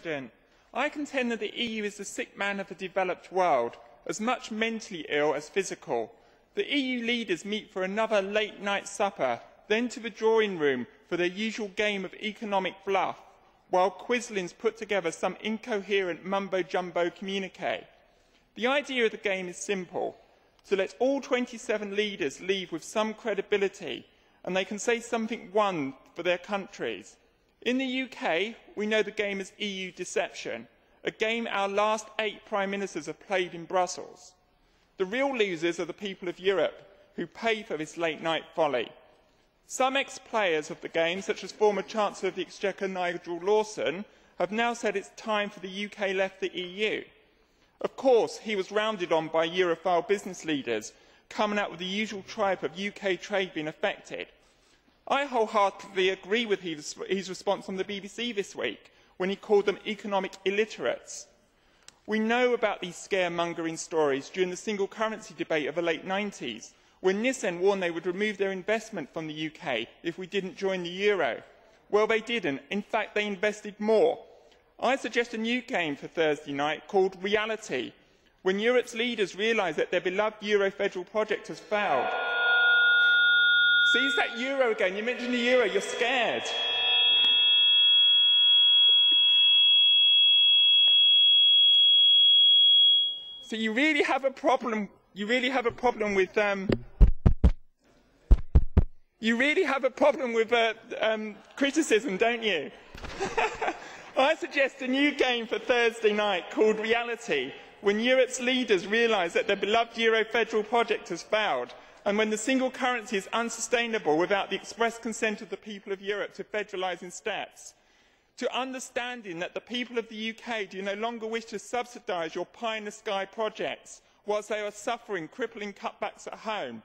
President. I contend that the EU is the sick man of the developed world, as much mentally ill as physical. The EU leaders meet for another late-night supper, then to the drawing room for their usual game of economic bluff, while quislings put together some incoherent mumbo-jumbo communique. The idea of the game is simple: to let all 27 leaders leave with some credibility, and they can say something won for their countries. In the UK, we know the game as EU deception, a game our last 8 Prime Ministers have played in Brussels. The real losers are the people of Europe, who pay for this late-night folly. Some ex-players of the game, such as former Chancellor of the Exchequer Nigel Lawson, have now said it's time for the UK left the EU. Of course, he was rounded on by Europhile business leaders, coming out with the usual tripe of UK trade being affected. I wholeheartedly agree with his response on the BBC this week, when he called them economic illiterates. We know about these scaremongering stories during the single currency debate of the late 90s, when Nissan warned they would remove their investment from the UK if we didn't join the euro. Well, they didn't. In fact, they invested more. I suggest a new game for Thursday night called Reality, when Europe's leaders realise that their beloved Euro federal project has failed. See, it's that euro again. You mentioned the euro, you're scared. So you really have a problem. with criticism, don't you? I suggest a new game for Thursday night called Reality, when Europe's leaders realise that their beloved Euro federal project has failed, and when the single currency is unsustainable without the express consent of the people of Europe to federalise in steps. To understanding that the people of the UK do no longer wish to subsidise your pie-in-the-sky projects whilst they are suffering crippling cutbacks at home.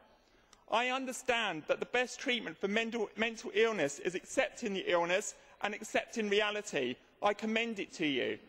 I understand that the best treatment for mental illness is accepting the illness and accepting reality. I commend it to you.